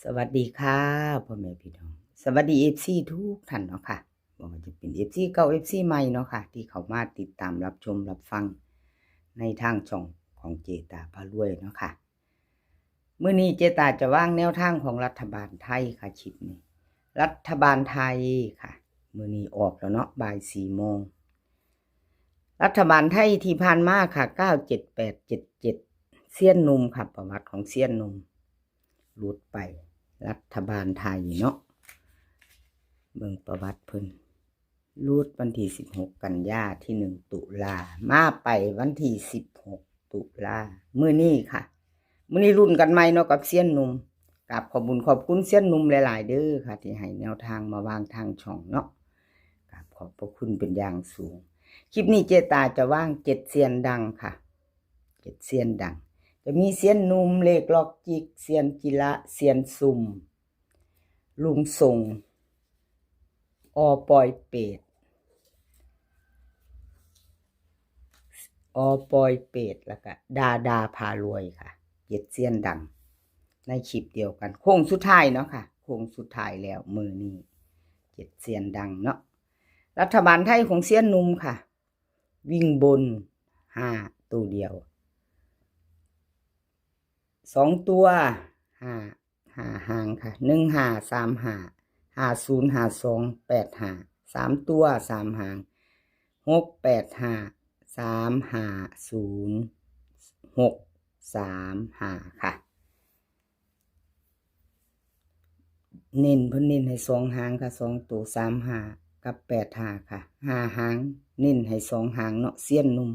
สวัสดีค่ะพ่อแม่พี่น้องสวัสดีFCทุกท่านเนาะค่ะบ่ว่าจะเป็นFCเก่าFCใหม่เนาะค่ะที่เข้ามาติดตามรับชมรับฟังในทางช่องของเจตาพารวยเนาะค่ะมื้อนี้เจตาจะวางแนวทางของรัฐบาลไทยค่ะคลิปนี้รัฐบาลไทยค่ะมื้อนี้ออกแล้วเนาะบ่าย 4 โมงรัฐบาลไทยที่ผ่านมาค่ะ97877เซียนหนุ่มค่ะประวัติของเซียนหนุ่มหลุดไปรัฐบาลไทยเนาะเบิ่งประวัติเพิ่นรูดวันที่16กันยาที่1ตุลามาไปวันที่16ตุลามื้อนี้ค่ะมื้อนี้รุ่นกันใหม่เนาะกับเซียนหนุ่มกับขอบคุณเซียนหนุ่มหลายๆเด้อค่ะที่ให้แนวทางมาวางทางช่องเนาะกับขอบพระคุณเป็นอย่างสูงคลิปนี้เจตาจะว่าง7เซียนดังค่ะ7เซียนดังจะมีเซียนหนุ่มเลขล็อกจิกเซียนจิระเซียนซุ่มลุงส่งอปอยเป็ดแล้วก็ดาพารวยค่ะเจ็ดเซียนดังในคลิปเดียวกันโค้งสุดท้ายเนาะค่ะโค้งสุดท้ายแล้วมือนี้เจ็ดเซียนดังเนาะรัฐบาลไทยของเซียนนุ่มค่ะวิ่งบน5ตัวเดียว2ตัว5หางค่ะ1535505285 3ตัว3หาง685350635ค่ะเน้นเพิ่นเน้นให้2หางค่ะ2ตัว35กับ85ค่ะ5หางเน้นให้2หางเนาะเซียนนุ่ม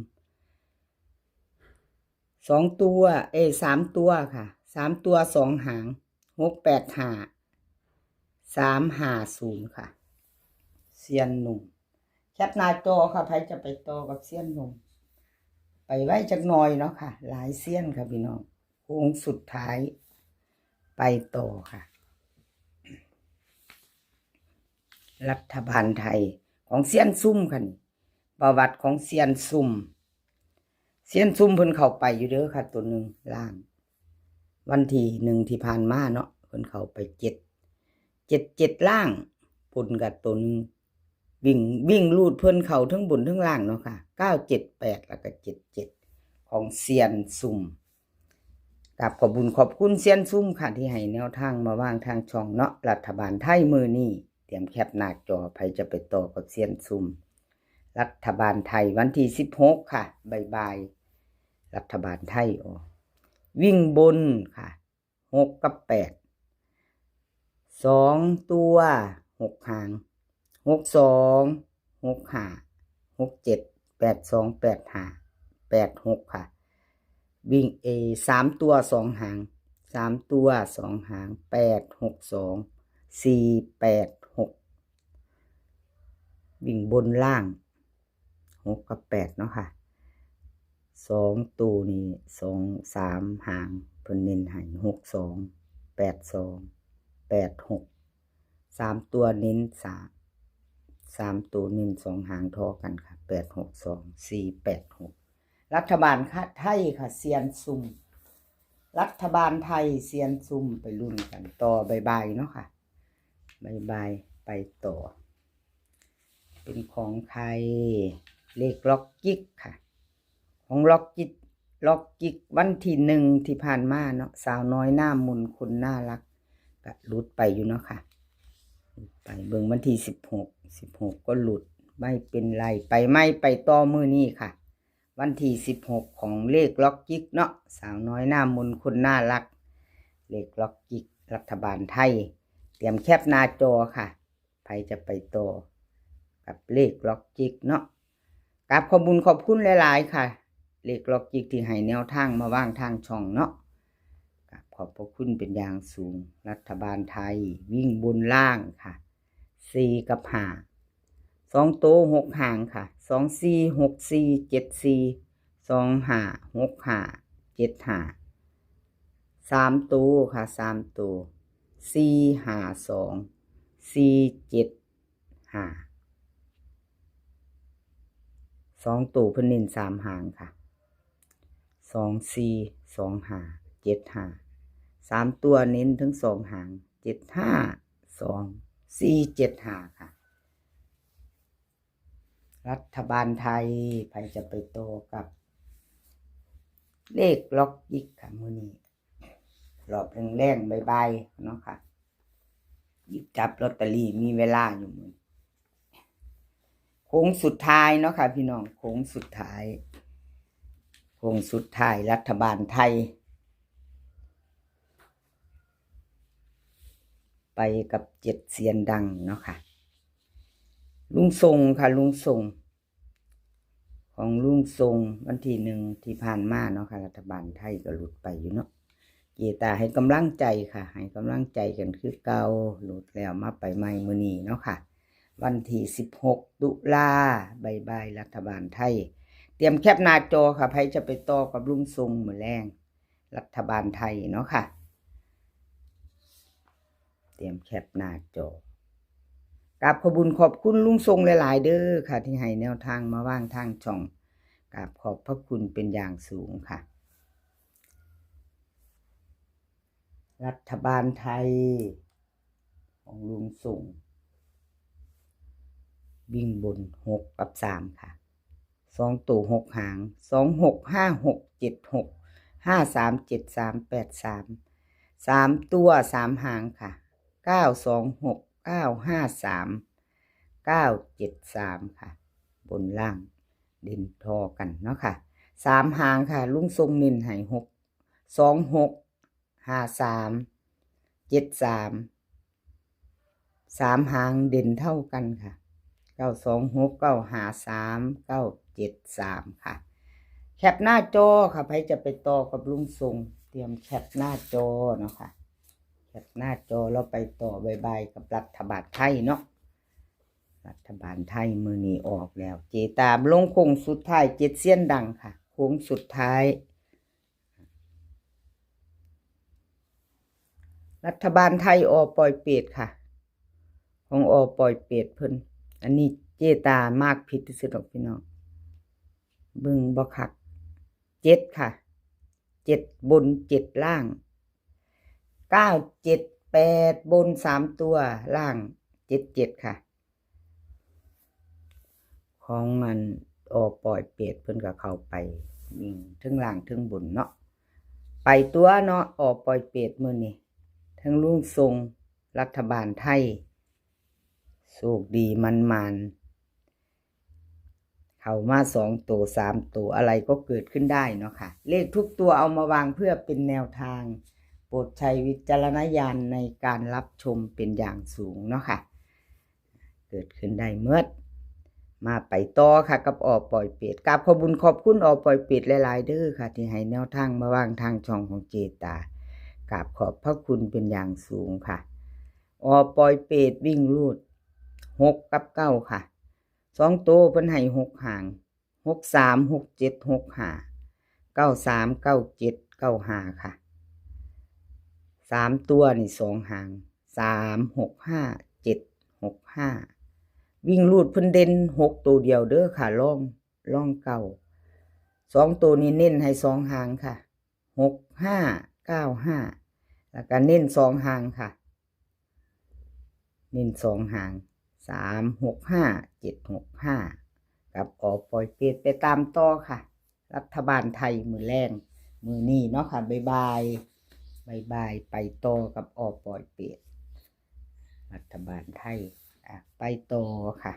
2ตัว3ตัวค่ะ3ตัว2หาง685 350ค่ะเซียนหนุ่มแคปหน้าจอค่ะใครจะไปต่อกับเซียนหนุ่มไปไว้จักหน่อยเนาะค่ะหลายเซียนค่ะพี่น้องโค้งสุดท้ายไปต่อค่ะรัฐบาลไทยของเซียนซุ่มค่ะนี่ประวัติของเซียนซุ่มเพิ่นเข้าไปอยู่เด้อค่ะตัวหนึ่งล่างวันที่1ที่ผ่านมาเนาะเพิ่นเข้าไป7ล่างปนกับตัวนึงวิ่งลูดเพิ่นเข้าทั้งบนทั้งล่างเนาะค่ะ978แล้วก็77ของเซียนซุ่มกับขอบคุณเซียนซุ่มค่ะที่ให้แนวทางมาวางทางช่องเนาะรัฐบาลไทยมื้อนี้เตรียมแคปหน้าจอใครจะไปต่อกับเซียนซุ่มรัฐบาลไทยวันที่16ค่ะบ่ายรัฐบาลไทยวิ่งบนค่ะ6กับ8 2ตัว6หาง62 65 67 82 85 86ค่ะวิ่ง3ตัว2หาง3ตัว2หาง862 486วิ่งบนล่าง6กับ8เนาะค่ะ2ตัวนี้2 3หางเพิ่นเน้นให้62 82 86 3ตัวเน้น3ตัวเน้น2หางทอกันค่ะ862 486รัฐบาลไทยค่ะเซียนซุ่มรัฐบาลไทยเซียนซุ่มไปรุ่นกันต่อบ่ายๆเนาะค่ะบ่ายไปต่อเป็นของใครเลขล็อกกิ๊กค่ะของล็อกกิ๊กวันที่1ที่ผ่านมาเนาะสาวน้อยหน้ามนคนน่ารักก็หลุดไปอยู่เนาะค่ะไปเบิ่งวันที่16ก็หลุดไม่เป็นไรไปต่อมื้อนี้ค่ะวันที่16ของเลขล็อกกิ๊กเนาะสาวน้อยหน้ามนคนน่ารักเลขล็อกกิ๊กรัฐบาลไทยเตรียมแคปหน้าจอค่ะใครจะไปต่อกับเลขล็อกกิ๊กเนาะกับขอบคุณหลายๆค่ะเลขล็อกกิ๊กที่ให้แนวทางมาวางทางช่องเนาะกับขอบพระคุณเป็นอย่างสูงรัฐบาลไทยวิ่งบนล่างค่ะ4กับ5 2โต6หางค่ะ24 64 74 25 65 75 3โตค่ะ3โต452 475 2ตัวเพิ่นเน้น3หางค่ะ24 25 75 3 ตัวเน้นทั้ง2 หาง752 475ค่ะรัฐบาลไทยใครจะไปโตกับเลขล็อกยิกค่ะมื้อนี้รอบแรงๆบ่ายๆเนาะค่ะหยิบจับลอตเตอรี่มีเวลาอยู่มื้อโค้งสุดท้ายเนาะค่ะพี่น้องโค้งสุดท้ายรัฐบาลไทยไปกับ7 เซียนดังเนาะค่ะลุงทรงค่ะลุงทรงของลุงทรงวันที่1ที่ผ่านมาเนาะค่ะรัฐบาลไทยก็หลุดไปอยู่เนาะเจตาให้กำลังใจค่ะให้กำลังใจกันคือเก่าหลุดแล้วมาไปใหม่มื้อนี้เนาะค่ะวันที่16 ตุลาบ่ายๆรัฐบาลไทยเตรียมแคปหน้าจอค่ะใครจะไปต่อกับลุงทรงมื้อแรงรัฐบาลไทยเนาะค่ะเตรียมแคปหน้าจอกราบขอบคุณลุงทรงหลายๆเด้อค่ะที่ให้แนวทางมาว่างทางช่องกราบขอบพระคุณเป็นอย่างสูงค่ะรัฐบาลไทยของลุงทรงวิ่งบน6 กับ 3ค่ะ2 ตัว 6 หาง26 56 76 53 73 83 3 ตัว 3 หางค่ะ926 953 973ค่ะบนล่างเด่นทอกันเนาะค่ะ3 หางค่ะลุงทรงเน้นให้6 26 53 73 3 หางเด่นเท่ากันค่ะ926 953 973ค่ะแคปหน้าจอค่ะใครจะไปต่อกับลุงทรงเตรียมแคปหน้าจอเนาะค่ะแคปหน้าจอแล้วไปต่อบ่ายๆกับรัฐบาลไทยเนาะรัฐบาลไทยมื้อนี้ออกแล้วเจตามลงโค้งสุดท้าย7 เซียนดังค่ะโค้งสุดท้ายรัฐบาลไทยออกปล่อยเป็ดค่ะของออกปล่อยเป็ดเพิ่นอันนี้เจตามากผิดที่สุดดอกพี่น้องเบิ่งบ่คัก7ค่ะ7บน7ล่าง9 7 8บน3 ตัวล่าง7 7ค่ะของมันออกปล่อยเป็ดเพิ่นก็เข้าไปวิ่งถึงล่างถึงบนเนาะไปตัวเนาะออกปล่อยเป็ดมื้อนี้ทั้งลุงทรงรัฐบาลไทยโชคดีมันเข้ามา2 ตัว 3 ตัวอะไรก็เกิดขึ้นได้เนาะค่ะเลขทุกตัวเอามาวางเพื่อเป็นแนวทางโปรดใช้วิจารณญาณในการรับชมเป็นอย่างสูงเนาะค่ะเกิดขึ้นได้เมื่อมาไปต่อค่ะกับออกปล่อยเป็ดกราบขอบคุณออกปล่อยเป็ดหลายๆเด้อค่ะที่ให้แนวทางมาวางทางช่องของเจตากราบขอบพระคุณเป็นอย่างสูงค่ะออกปล่อยเป็ดวิ่งรูด6 กับ 9ค่ะ2 ตัวเพิ่นให้6 หาง63 67 65 93 97 95ค่ะ3 ตัวนี่2 หาง3 6 5 7 6 5วิ่งรูดเพิ่นเด่น6 ตัวเดียวเด้อค่ะล่องเก่า2 ตัวนี้เน้นให้2 หางค่ะ6 5 9 5แล้วก็เน้น2 หางค่ะเน้น2 หาง3 6 5 7 6 5กับออกปล่อยเป็ดไปตามต่อค่ะรัฐบาลไทยมื้อแรงมื้อนี้เนาะค่ะบ่ายไปต่อกับออกปล่อยเป็ดรัฐบาลไทยไปต่อค่ะ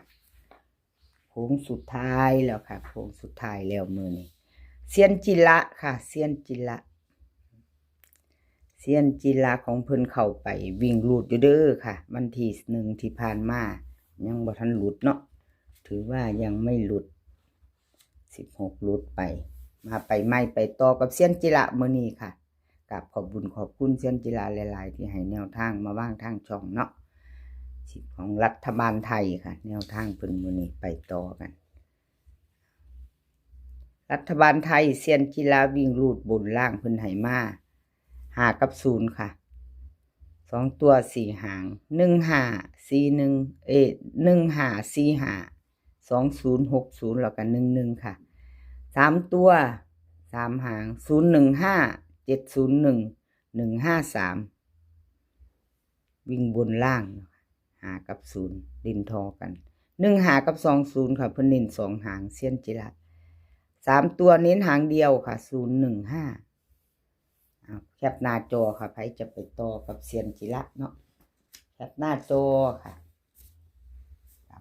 โค้งสุดท้ายแล้วค่ะโค้งสุดท้ายแล้วมื้อนี้เซียนจิระค่ะเซียนจิระของเพิ่นเข้าไปวิ่งรูดอยู่เด้อค่ะวันที่1ที่ผ่านมายังบ่ทันหลุดเนาะถือว่ายังไม่หลุด16หลุดไปมาไปใหม่ไปต่อกับเซียนจิระมื้อนี้ค่ะกับขอบคุณเซียนจิระหลายๆที่ให้แนวทางมาว่างทางช่องเนาะของรัฐบาลไทยค่ะแนวทางเพิ่นมื้อนี้ไปต่อกันรัฐบาลไทยเซียนจิระวิ่งรูดบนล่างเพิ่นให้มา5 กับ 0ค่ะ2 ตัว 4 หาง15 41 15 45 20 60แล้วก็11ค่ะ3 ตัว 3 หาง015 701 153วิ่งบนล่าง5กับ0ดินทอกัน1 5กับ20ค่ะเพิ่นเน้น2หางเซียนจิระ3ตัวเน้นหางเดียวค่ะ015แคปหน้าจอค่ะใครจะไปต่อกับเซียนจิระเนาะแคปหน้าจอค่ะ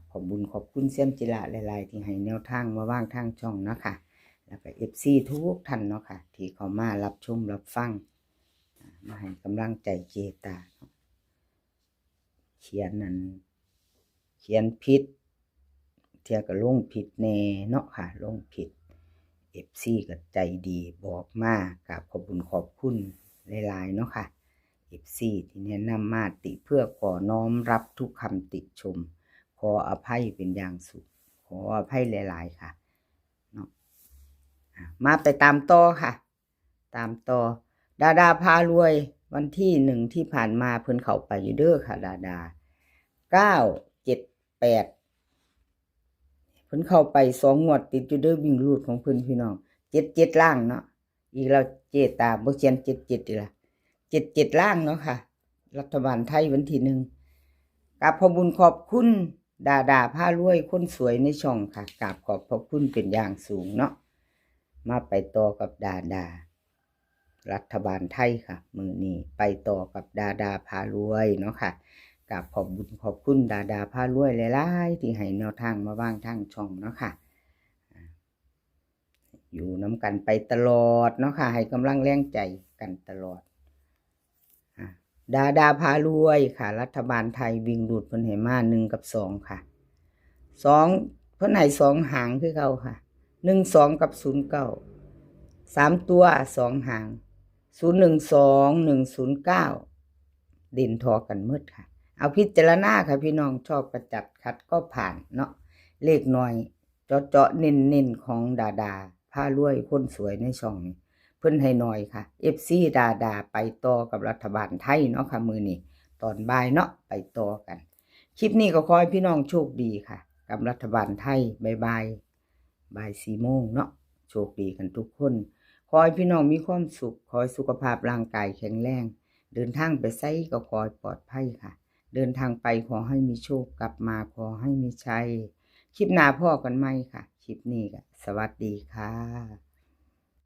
ขอบบุญขอบคุณเซียนจิระหลายๆที่ให้แนวทางมาว่างทางช่องเนาะค่ะแล้วก็ FC ทุกท่านเนาะค่ะที่เข้ามารับชมรับฟังมาให้กำลังใจเจตาเขียนนั้นเขียนผิดเที่ยก็ลงผิดแน่เนาะค่ะลงผิด FC ก็ใจดีบอกมากับขอบบุญขอบคุณหลายๆเนาะค่ะ FC ที่แนะนำมาติเพื่อขอน้อมรับทุกคำติชมขออภัยเป็นอย่างสูงขออภัยหลายๆค่ะเนาะมาไปตามต่อค่ะตามต่อดาดาพารวยวันที่1ที่ผ่านมาเพิ่นเข้าไปอยู่เด้อค่ะดาดา978เพิ่นเข้าไป2งวดติดอยู่เด้อวิ่งรูดของเพิ่นพี่น้อง77ล่างเนาะอีกแล้วเจตาบ่เขียน77อีกล่ะ77ล่างเนาะค่ะรัฐบาลไทยวันที่1กับขอบคุญขอบคุณดาดาพารวยคนสวยในช่องค่ะกราบขอบพระคุณเป็นอย่างสูงเนาะมาไปต่อกับดาดารัฐบาลไทยค่ะมื้อนี้ไปต่อกับดาดาพารวยเนาะค่ะกับขอบบุญขอบคุณดาดาพารวยหลายๆที่ให้แนวทางมาว่างทางช่องเนาะค่ะอยู่น้ำกันไปตลอดเนาะค่ะให้กำลังแรงใจกันตลอดดาดาพารวยค่ะรัฐบาลไทยวิ่งดูดเพิ่นให้มา1กับ2ค่ะ2เพิ่นให้2หางคือเก่าค่ะ12กับ09 3ตัว2หาง012 109เด่นทอกันหมดค่ะเอาพิจารณาค่ะพี่น้องชอบประจัดขัดก็ผ่านเนาะเลขน้อยเจาะเน้นๆของดาดาพารวยคนสวยในช่องนี้เพิ่นให้น้อยค่ะ FC ดาไปต่อกับรัฐบาลไทยเนาะค่ะมื้อนี้ตอนบ่ายเนาะไปต่อกันคลิปนี้ก็ขอให้พี่น้องโชคดีค่ะกับรัฐบาลไทยบ่าย 4 โมงเนาะโชคดีกันทุกคนขอให้พี่น้องมีความสุขขอให้สุขภาพร่างกายแข็งแรงเดินทางไปไสก็ขอให้ปลอดภัยค่ะเดินทางไปขอให้มีโชคกลับมาขอให้มีชัยคลิปหน้าพ่อกันใหม่ค่ะคลิปนี้ก็สวัสดีค่ะ